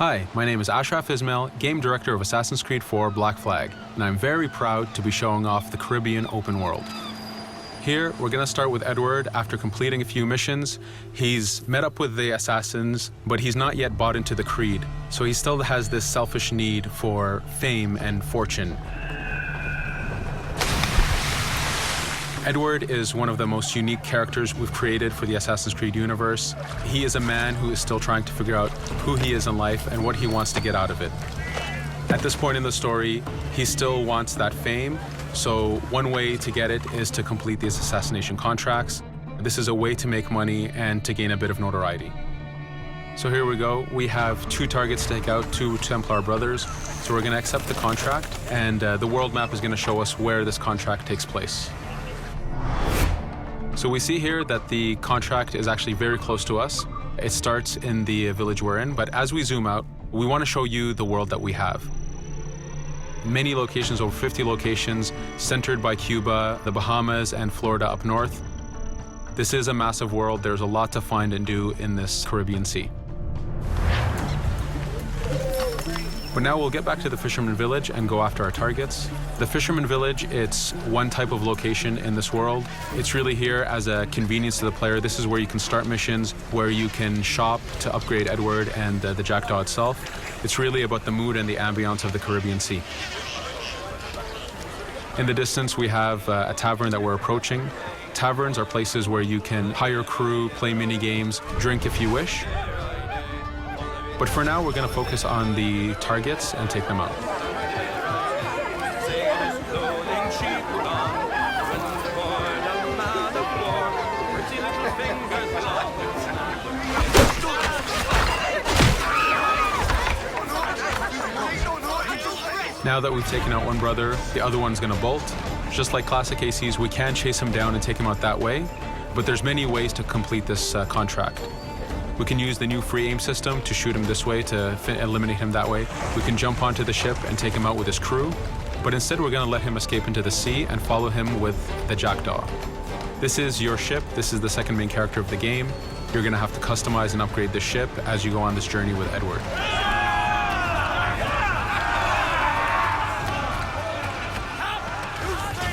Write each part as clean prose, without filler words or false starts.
Hi, my name is Ashraf Ismail, Game Director of Assassin's Creed 4 Black Flag, and I'm very proud to be showing off the Caribbean open world. Here, we're going to start with Edward. After completing a few missions, he's met up with the assassins, but he's not yet bought into the creed, so he still has this selfish need for fame and fortune. Edward is one of the most unique characters we've created for the Assassin's Creed universe. He is a man who is still trying to figure out who he is in life and what he wants to get out of it. At this point in the story, he still wants that fame, so one way to get it is to complete these assassination contracts. This is a way to make money and to gain a bit of notoriety. So here we go. We have 2 targets to take out, 2 Templar brothers. So we're going to accept the contract, and the world map is going to show us where this contract takes place. So we see here that the contract is actually very close to us. It starts in the village we're in, but as we zoom out, we want to show you the world that we have. Many locations, over 50 locations, centered by Cuba, the Bahamas, and Florida up north. This is a massive world. There's a lot to find and do in this Caribbean Sea. But now we'll get back to the Fisherman Village and go after our targets. The Fisherman Village, it's one type of location in this world. It's really here as a convenience to the player. This is where you can start missions, where you can shop to upgrade Edward and the Jackdaw itself. It's really about the mood and the ambiance of the Caribbean Sea. In the distance, we have a tavern that we're approaching. Taverns are places where you can hire crew, play mini games, drink if you wish. But for now, we're going to focus on the targets and take them out. Now that we've taken out one brother, the other one's going to bolt. Just like classic ACs, we can chase him down and take him out that way, but there's many ways to complete this contract. We can use the new free aim system to shoot him this way, to eliminate him that way. We can jump onto the ship and take him out with his crew, but instead we're going to let him escape into the sea and follow him with the Jackdaw. This is your ship. This is the second main character of the game. You're going to have to customize and upgrade the ship as you go on this journey with Edward.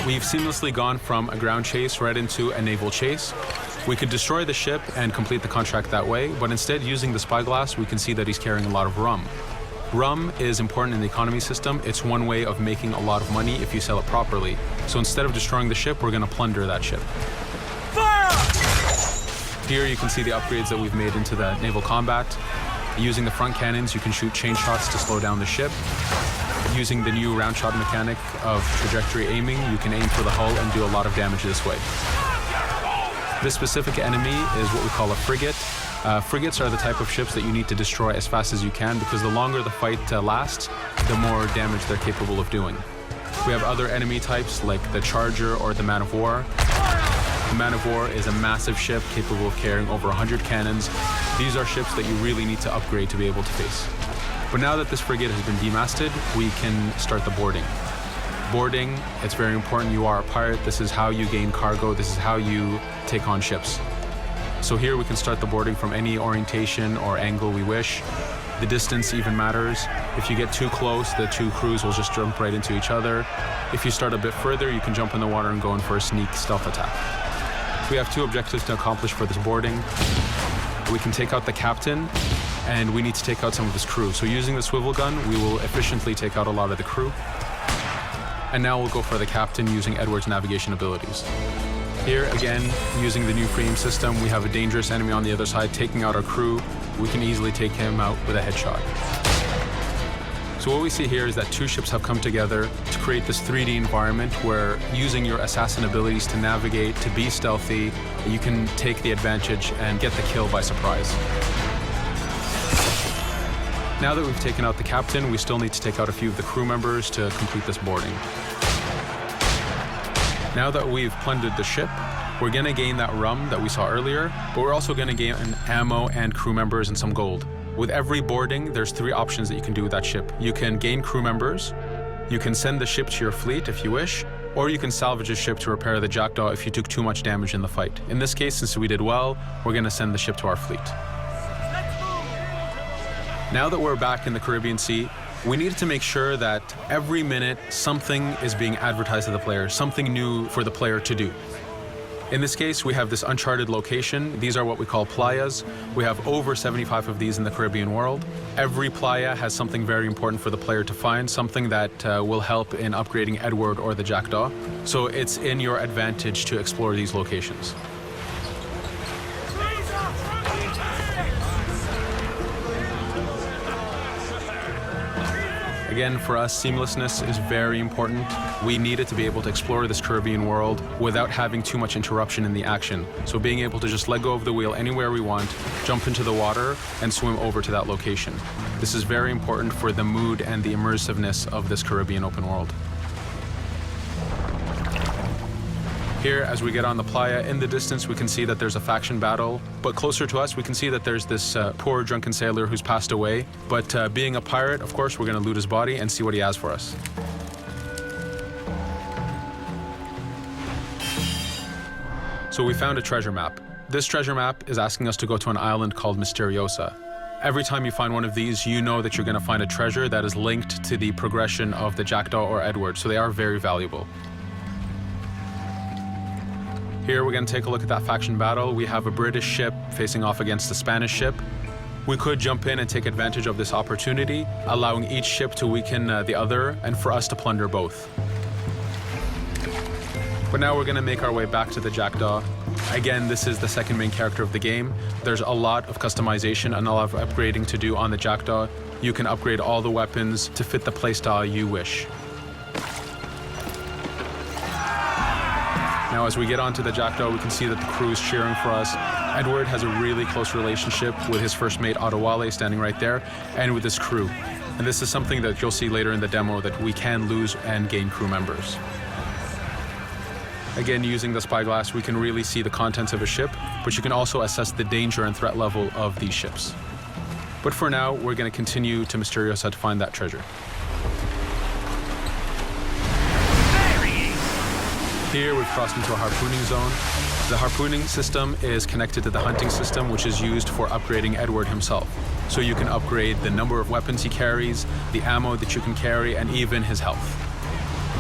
We've seamlessly gone from a ground chase right into a naval chase. We could destroy the ship and complete the contract that way, but instead, using the spyglass, we can see that he's carrying a lot of rum. Rum is important in the economy system. It's one way of making a lot of money if you sell it properly. So instead of destroying the ship, we're going to plunder that ship. Fire! Here you can see the upgrades that we've made into the naval combat. Using the front cannons, you can shoot chain shots to slow down the ship. Using the new round shot mechanic of trajectory aiming, you can aim for the hull and do a lot of damage this way. This specific enemy is what we call a frigate. Frigates are the type of ships that you need to destroy as fast as you can, because the longer the fight lasts, the more damage they're capable of doing. We have other enemy types like the Charger or the Man of War. The Man of War is a massive ship capable of carrying over 100 cannons. These are ships that you really need to upgrade to be able to face. But now that this frigate has been demasted, we can start the boarding. Boarding, it's very important. You are a pirate. This is how you gain cargo. This is how you take on ships. So here we can start the boarding from any orientation or angle we wish. The distance even matters. If you get too close, the 2 crews will just jump right into each other. If you start a bit further, you can jump in the water and go in for a sneak stealth attack. We have 2 objectives to accomplish for this boarding. We can take out the captain, and we need to take out some of his crew. So using the swivel gun, we will efficiently take out a lot of the crew. And now we'll go for the captain using Edward's navigation abilities. Here, again, using the new free aim system, we have a dangerous enemy on the other side taking out our crew. We can easily take him out with a headshot. So what we see here is that 2 ships have come together to create this 3D environment where, using your assassin abilities to navigate, to be stealthy, you can take the advantage and get the kill by surprise. Now that we've taken out the captain, we still need to take out a few of the crew members to complete this boarding. Now that we've plundered the ship, we're going to gain that rum that we saw earlier, but we're also going to gain ammo and crew members and some gold. With every boarding, there's 3 options that you can do with that ship. You can gain crew members, you can send the ship to your fleet if you wish, or you can salvage a ship to repair the Jackdaw if you took too much damage in the fight. In this case, since we did well, we're going to send the ship to our fleet. Now that we're back in the Caribbean Sea, we needed to make sure that every minute something is being advertised to the player, something new for the player to do. In this case, we have this uncharted location. These are what we call playas. We have over 75 of these in the Caribbean world. Every playa has something very important for the player to find, something that will help in upgrading Edward or the Jackdaw. So it's in your advantage to explore these locations. Again, for us, seamlessness is very important. We needed to be able to explore this Caribbean world without having too much interruption in the action. So being able to just let go of the wheel anywhere we want, jump into the water, and swim over to that location. This is very important for the mood and the immersiveness of this Caribbean open world. Here, as we get on the playa, in the distance, we can see that there's a faction battle. But closer to us, we can see that there's this poor drunken sailor who's passed away. But being a pirate, of course, we're going to loot his body and see what he has for us. So we found a treasure map. This treasure map is asking us to go to an island called Misteriosa. Every time you find one of these, you know that you're going to find a treasure that is linked to the progression of the Jackdaw or Edward, so they are very valuable. Here we're going to take a look at that faction battle. We have a British ship facing off against a Spanish ship. We could jump in and take advantage of this opportunity, allowing each ship to weaken the other and for us to plunder both. But now we're going to make our way back to the Jackdaw. Again, this is the second main character of the game. There's a lot of customization and a lot of upgrading to do on the Jackdaw. You can upgrade all the weapons to fit the playstyle you wish. Now, as we get onto the Jackdaw, we can see that the crew is cheering for us. Edward has a really close relationship with his first mate, Adewale, standing right there, and with his crew. And this is something that you'll see later in the demo, that we can lose and gain crew members. Again, using the spyglass, we can really see the contents of a ship, but you can also assess the danger and threat level of these ships. But for now, we're going to continue to Misteriosa to find that treasure. Here we've crossed into a harpooning zone. The harpooning system is connected to the hunting system, which is used for upgrading Edward himself. So you can upgrade the number of weapons he carries, the ammo that you can carry, and even his health.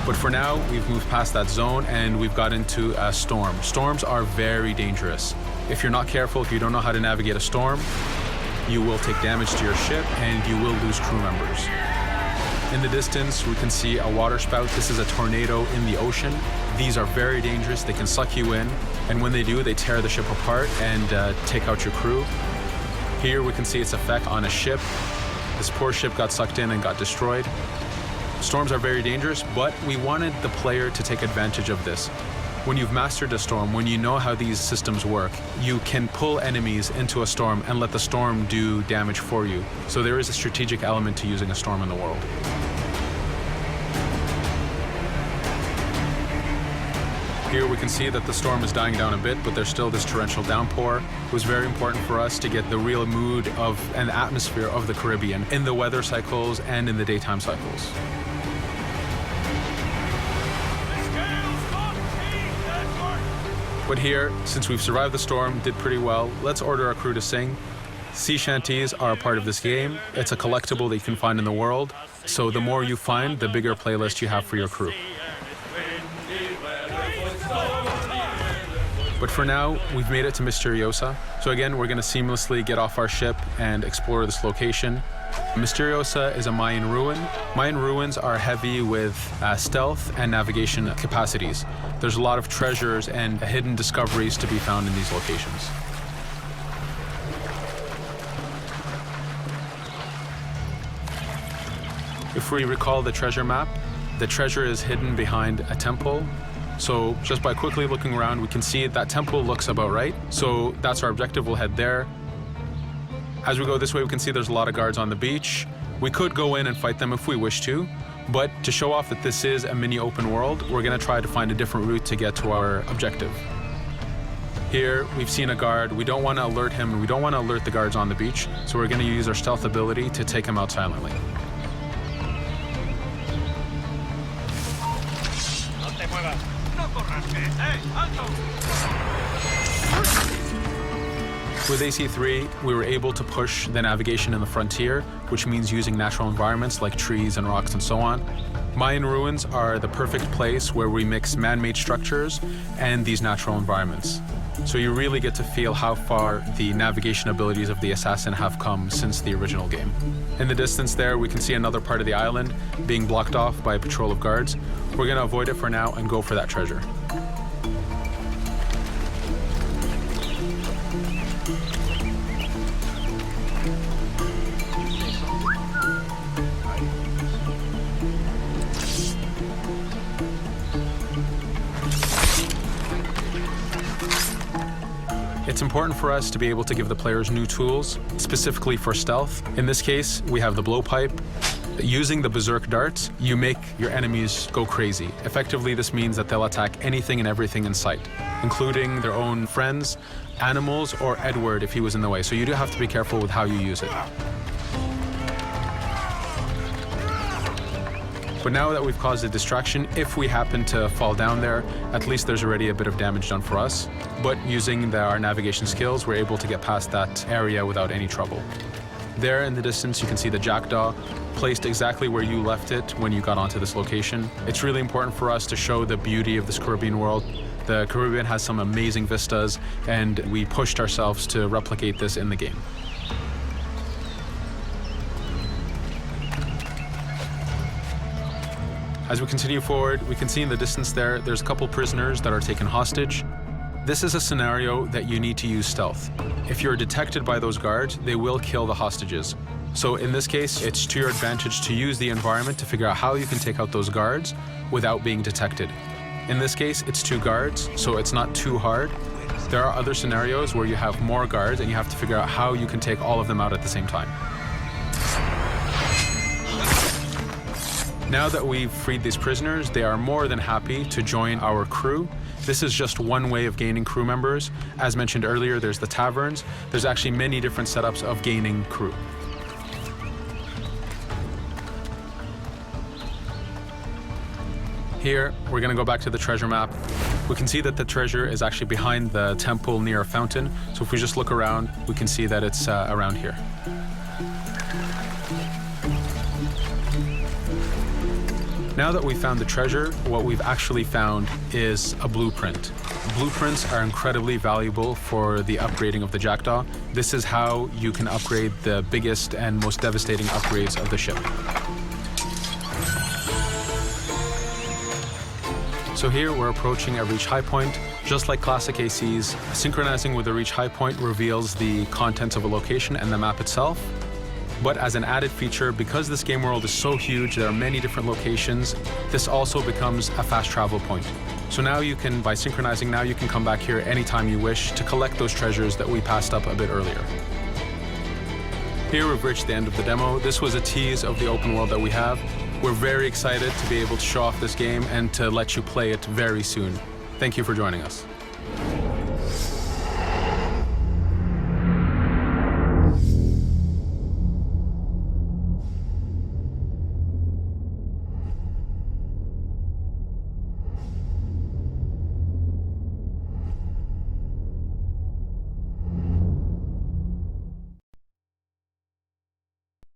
But for now, we've moved past that zone and we've got into a storm. Storms are very dangerous. If you're not careful, if you don't know how to navigate a storm, you will take damage to your ship and you will lose crew members. In the distance, we can see a water spout. This is a tornado in the ocean. These are very dangerous. They can suck you in, and when they do, they tear the ship apart and take out your crew. Here we can see its effect on a ship. This poor ship got sucked in and got destroyed. Storms are very dangerous, but we wanted the player to take advantage of this. When you've mastered a storm, when you know how these systems work, you can pull enemies into a storm and let the storm do damage for you. So there is a strategic element to using a storm in the world. Here we can see that the storm is dying down a bit, but there's still this torrential downpour. It was very important for us to get the real mood of and atmosphere of the Caribbean in the weather cycles and in the daytime cycles. But here, since we've survived the storm, did pretty well, let's order our crew to sing. Sea shanties are a part of this game. It's a collectible that you can find in the world. So the more you find, the bigger playlist you have for your crew. But for now, we've made it to Misteriosa. So again, we're going to seamlessly get off our ship and explore this location. Misteriosa is a Mayan ruin. Mayan ruins are heavy with stealth and navigation capacities. There's a lot of treasures and hidden discoveries to be found in these locations. If we recall the treasure map, the treasure is hidden behind a temple. So just by quickly looking around, we can see that temple looks about right. So that's our objective. We'll head there. As we go this way, we can see there's a lot of guards on the beach. We could go in and fight them if we wish to, but to show off that this is a mini open world, we're going to try to find a different route to get to our objective. Here, we've seen a guard. We don't want to alert him, and we don't want to alert the guards on the beach, so we're going to use our stealth ability to take him out silently. With AC3, we were able to push the navigation in the frontier, which means using natural environments like trees and rocks and so on. Mayan ruins are the perfect place where we mix man-made structures and these natural environments. So you really get to feel how far the navigation abilities of the assassin have come since the original game. In the distance there, we can see another part of the island being blocked off by a patrol of guards. We're going to avoid it for now and go for that treasure. It's important for us to be able to give the players new tools, specifically for stealth. In this case, we have the blowpipe. Using the berserk darts, you make your enemies go crazy. Effectively, this means that they'll attack anything and everything in sight, including their own friends, animals, or Edward if he was in the way. So you do have to be careful with how you use it. But now that we've caused a distraction, if we happen to fall down there, at least there's already a bit of damage done for us. But using our navigation skills, we're able to get past that area without any trouble. There in the distance, you can see the jackdaw placed exactly where you left it when you got onto this location. It's really important for us to show the beauty of this Caribbean world. The Caribbean has some amazing vistas, and we pushed ourselves to replicate this in the game. As we continue forward, we can see in the distance there's a couple prisoners that are taken hostage. This is a scenario that you need to use stealth. If you're detected by those guards, they will kill the hostages. So in this case, it's to your advantage to use the environment to figure out how you can take out those guards without being detected. In this case, it's 2 guards, so it's not too hard. There are other scenarios where you have more guards and you have to figure out how you can take all of them out at the same time. Now that we've freed these prisoners, they are more than happy to join our crew. This is just one way of gaining crew members. As mentioned earlier, there's the taverns. There's actually many different setups of gaining crew. Here, we're going to go back to the treasure map. We can see that the treasure is actually behind the temple near a fountain. So if we just look around, we can see that it's around here. Now that we've found the treasure, what we've actually found is a blueprint. Blueprints are incredibly valuable for the upgrading of the jackdaw. This is how you can upgrade the biggest and most devastating upgrades of the ship. So here we're approaching a reach high point. Just like classic ACs, synchronizing with the reach high point reveals the contents of a location and the map itself. But as an added feature, because this game world is so huge, there are many different locations, this also becomes a fast travel point. So now you can, by synchronizing, now you can come back here anytime you wish to collect those treasures that we passed up a bit earlier. Here we've reached the end of the demo. This was a tease of the open world that we have. We're very excited to be able to show off this game and to let you play it very soon. Thank you for joining us.